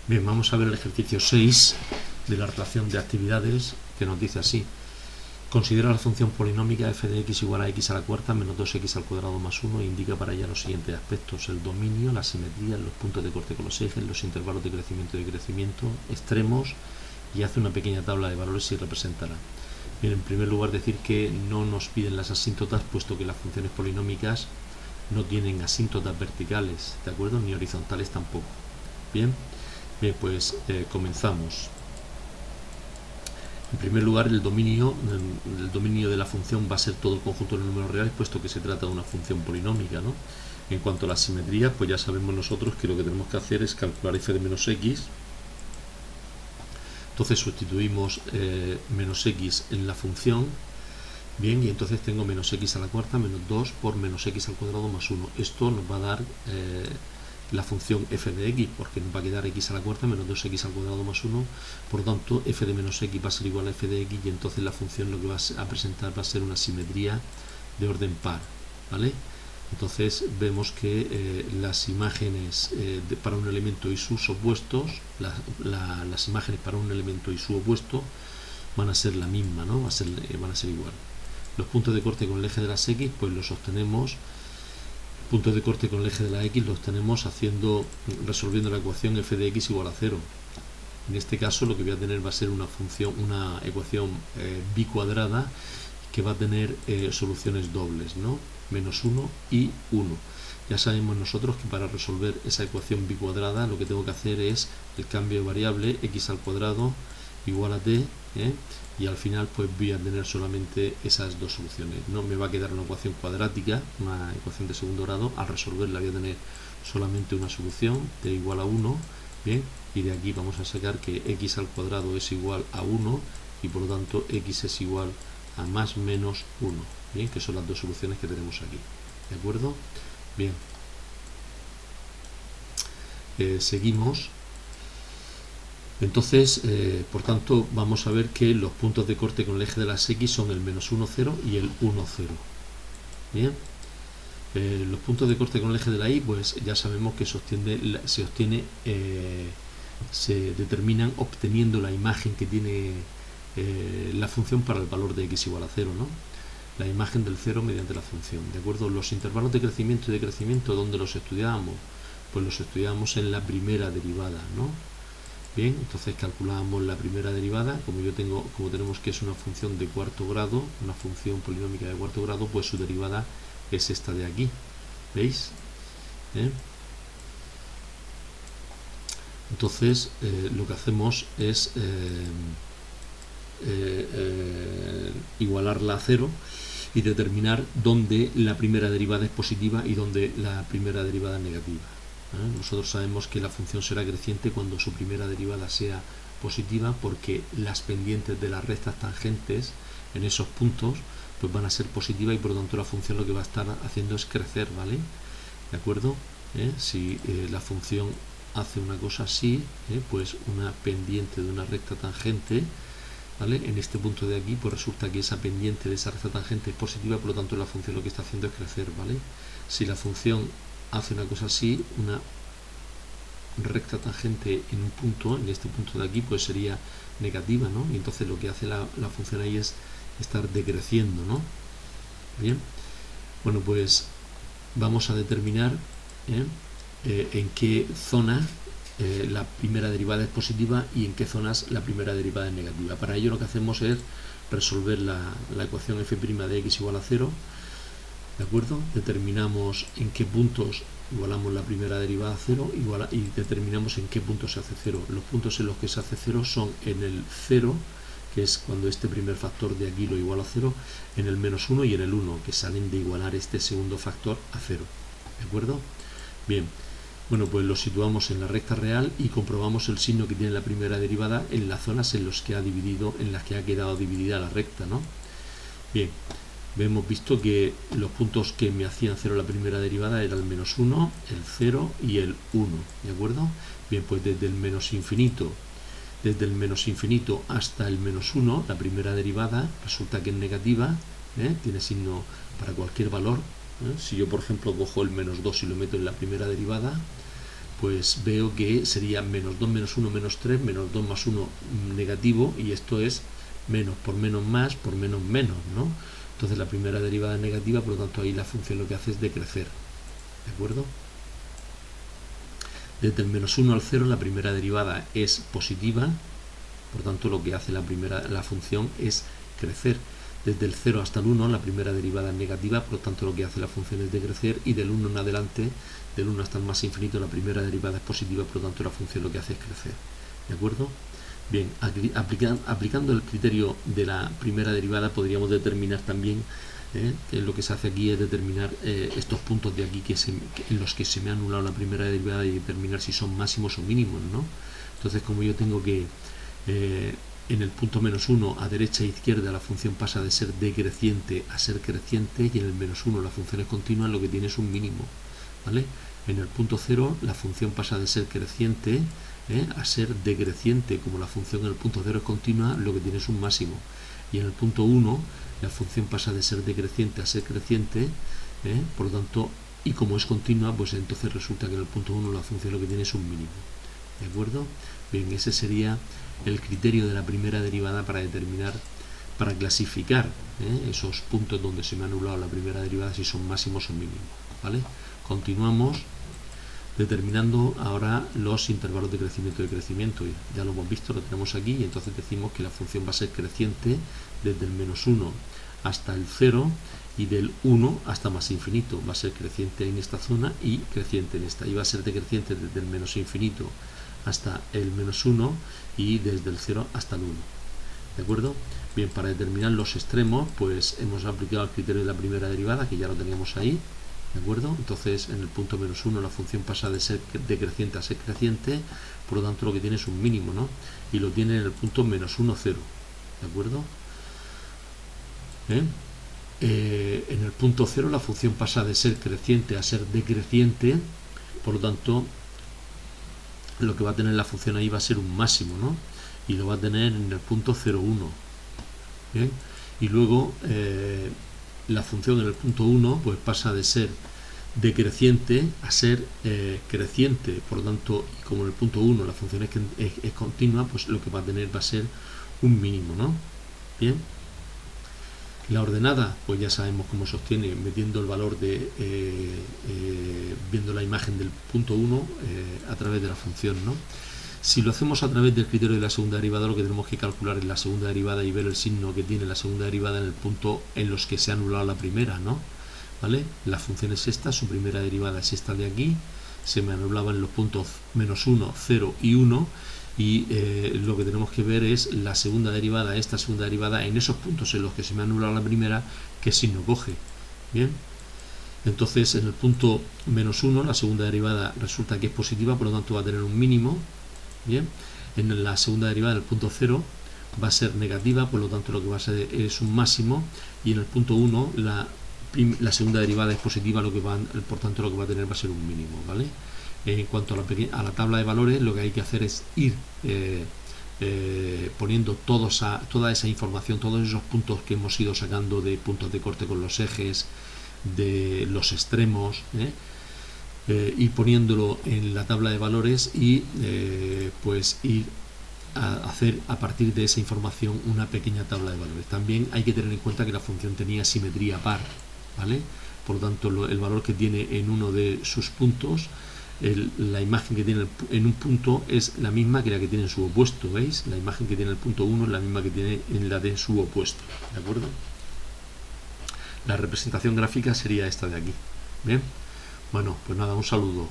Bien, vamos a ver el ejercicio 6 de la relación de actividades, que nos dice así. Considera la función polinómica f de x igual a x a la cuarta menos 2x al cuadrado más 1 e indica para ella los siguientes aspectos: el dominio, la simetría, los puntos de corte con los ejes, los intervalos de crecimiento y decrecimiento, extremos, y hace una pequeña tabla de valores y representará. Bien, en primer lugar decir que no nos piden las asíntotas, puesto que las funciones polinómicas no tienen asíntotas verticales, ¿de acuerdo? Ni horizontales tampoco. Bien, pues comenzamos. En primer lugar, el dominio de la función va a ser todo el conjunto de los números reales, puesto que se trata de una función polinómica, ¿no? En cuanto a la simetría, pues ya sabemos nosotros que lo que tenemos que hacer es calcular f de menos x. Entonces sustituimos menos x en la función. Bien, y entonces tengo menos x a la cuarta menos 2 por menos x al cuadrado más 1. Esto nos va a dar la función f de x, porque nos va a quedar x a la cuarta menos 2x al cuadrado más 1. Por lo tanto, f de menos x va a ser igual a f de x, y entonces la función lo que va a presentar va a ser una simetría de orden par, ¿vale? Entonces vemos que las imágenes para un elemento y sus opuestos, las imágenes para un elemento y su opuesto van a ser la misma, ¿no? Van a ser igual. Los puntos de corte con el eje de las x, pues los obtenemos. Puntos de corte con el eje de la x los tenemos resolviendo la ecuación f de x igual a 0. En este caso lo que voy a tener va a ser una ecuación bicuadrada que va a tener soluciones dobles, ¿no? Menos 1 y 1. Ya sabemos nosotros que para resolver esa ecuación bicuadrada lo que tengo que hacer es el cambio de variable x al cuadrado igual a t, y al final pues voy a tener solamente esas dos soluciones. No me va a quedar una ecuación cuadrática, una ecuación de segundo grado. Al resolverla voy a tener solamente una solución, t igual a 1, bien, y de aquí vamos a sacar que x al cuadrado es igual a 1, y por lo tanto x es igual a más menos 1, bien, que son las dos soluciones que tenemos aquí, ¿de acuerdo? Bien, seguimos. Entonces, por tanto, vamos a ver que los puntos de corte con el eje de las x son el menos 1, 0 y el 1, 0. Bien, los puntos de corte con el eje de la y, pues ya sabemos que se determinan obteniendo la imagen que tiene la función para el valor de x igual a 0, ¿no? La imagen del 0 mediante la función, ¿de acuerdo? Los intervalos de crecimiento y decrecimiento, ¿dónde los estudiamos? Pues los estudiamos en la primera derivada, ¿no? Bien, entonces calculamos la primera derivada. Como tenemos que es una función de cuarto grado, una función polinómica de cuarto grado, pues su derivada es esta de aquí, ¿veis? Entonces lo que hacemos es igualarla a 0 y determinar dónde la primera derivada es positiva y dónde la primera derivada es negativa. Nosotros sabemos que la función será creciente cuando su primera derivada sea positiva, porque las pendientes de las rectas tangentes en esos puntos pues van a ser positivas, y por lo tanto la función lo que va a estar haciendo es crecer, ¿vale? ¿De acuerdo? Si la función hace una cosa así, pues una pendiente de una recta tangente, ¿vale? En este punto de aquí, pues resulta que esa pendiente de esa recta tangente es positiva, por lo tanto la función lo que está haciendo es crecer, ¿vale? Si la función hace una cosa así, una recta tangente en un punto, en este punto de aquí, pues sería negativa, ¿no? Y entonces lo que hace la función ahí es estar decreciendo, ¿no? Bien, bueno, pues vamos a determinar en qué zona la primera derivada es positiva y en qué zonas la primera derivada es negativa. Para ello lo que hacemos es resolver la ecuación f' de x igual a 0, ¿de acuerdo? Determinamos en qué puntos igualamos la primera derivada a 0 y determinamos en qué puntos se hace 0. Los puntos en los que se hace 0 son en el 0, que es cuando este primer factor de aquí lo iguala a 0, en el menos 1 y en el 1, que salen de igualar este segundo factor a 0, ¿de acuerdo? Bien, bueno, pues lo situamos en la recta real y comprobamos el signo que tiene la primera derivada en las zonas en las que ha quedado dividida la recta, ¿no? Bien, hemos visto que los puntos que me hacían 0 la primera derivada eran el menos 1, el 0 y el 1, ¿de acuerdo? Bien, pues desde el menos infinito hasta el menos 1, la primera derivada resulta que es negativa, tiene signo para cualquier valor. Si yo, por ejemplo, cojo el menos 2 y lo meto en la primera derivada, pues veo que sería menos 2 menos 1 menos 3, menos 2 más 1 negativo, y esto es menos por menos más por menos menos, ¿no? Entonces la primera derivada es negativa, por lo tanto ahí la función lo que hace es decrecer, ¿de acuerdo? Desde el menos 1 al 0 la primera derivada es positiva, por tanto lo que hace la función es crecer. Desde el 0 hasta el 1 la primera derivada es negativa, por lo tanto lo que hace la función es decrecer, y del 1 en adelante, del 1 hasta el más infinito, la primera derivada es positiva, por lo tanto la función lo que hace es crecer, ¿de acuerdo? Bien, aplicando el criterio de la primera derivada podríamos determinar también, que lo que se hace aquí es determinar estos puntos de aquí en los que se me ha anulado la primera derivada, y determinar si son máximos o mínimos, ¿no? Entonces, como yo tengo que en el punto menos 1 a derecha e izquierda la función pasa de ser decreciente a ser creciente, y en el menos 1 la función es continua, lo que tiene es un mínimo, ¿vale? En el punto 0 la función pasa de ser creciente a ser decreciente, como la función en el punto 0 es continua, lo que tiene es un máximo, y en el punto 1 la función pasa de ser decreciente a ser creciente, por lo tanto, y como es continua, pues entonces resulta que en el punto 1 la función lo que tiene es un mínimo, ¿de acuerdo? Bien, ese sería el criterio de la primera derivada para determinar, para clasificar esos puntos donde se me ha anulado la primera derivada, si son máximos o mínimos, ¿vale? Continuamos determinando ahora los intervalos de crecimiento y decrecimiento. Ya lo hemos visto, lo tenemos aquí, y entonces decimos que la función va a ser creciente desde el menos 1 hasta el 0, y del 1 hasta más infinito. Va a ser creciente en esta zona y creciente en esta, y va a ser decreciente desde el menos infinito hasta el menos 1, y desde el 0 hasta el 1, ¿de acuerdo? Bien, para determinar los extremos, pues hemos aplicado el criterio de la primera derivada, que ya lo teníamos ahí, ¿de acuerdo? Entonces en el punto menos 1 la función pasa de ser decreciente a ser creciente, por lo tanto lo que tiene es un mínimo, ¿no? Y lo tiene en el punto menos 1, 0, ¿de acuerdo? En el punto 0 la función pasa de ser creciente a ser decreciente, por lo tanto lo que va a tener la función ahí va a ser un máximo, ¿no? Y lo va a tener en el punto 0,1. ¿Bien? Y luego la función en el punto 1 pues pasa de ser decreciente a ser creciente, por lo tanto, como en el punto 1 la función es continua, pues lo que va a tener va a ser un mínimo, ¿no? Bien. La ordenada, pues ya sabemos cómo se obtiene, metiendo el valor viendo la imagen del punto 1 a través de la función, ¿no? Si lo hacemos a través del criterio de la segunda derivada, lo que tenemos que calcular es la segunda derivada y ver el signo que tiene la segunda derivada en el punto en los que se ha anulado la primera, ¿no? ¿Vale? La función es esta, su primera derivada es esta de aquí, se me anulaban los puntos menos 1, 0 y 1, y lo que tenemos que ver es la segunda derivada, esta segunda derivada, en esos puntos en los que se me ha anulado la primera, qué signo coge. Bien, entonces en el punto menos 1 la segunda derivada resulta que es positiva, por lo tanto va a tener un mínimo. Bien, en la segunda derivada del punto 0 va a ser negativa, por lo tanto lo que va a ser es un máximo, y en el punto 1 la segunda derivada es positiva, por tanto lo que va a tener va a ser un mínimo, ¿vale? En cuanto a la tabla de valores, lo que hay que hacer es ir poniendo toda esa información, todos esos puntos que hemos ido sacando de puntos de corte con los ejes, de los extremos, ir poniéndolo en la tabla de valores, y pues ir a hacer a partir de esa información una pequeña tabla de valores. También hay que tener en cuenta que la función tenía simetría par, ¿vale? Por lo tanto, el valor que tiene en uno de sus puntos, la imagen que tiene en un punto es la misma que la que tiene en su opuesto, ¿veis? La imagen que tiene el punto 1 es la misma que tiene en la de su opuesto, ¿de acuerdo? La representación gráfica sería esta de aquí. Bien, bueno, pues nada, un saludo.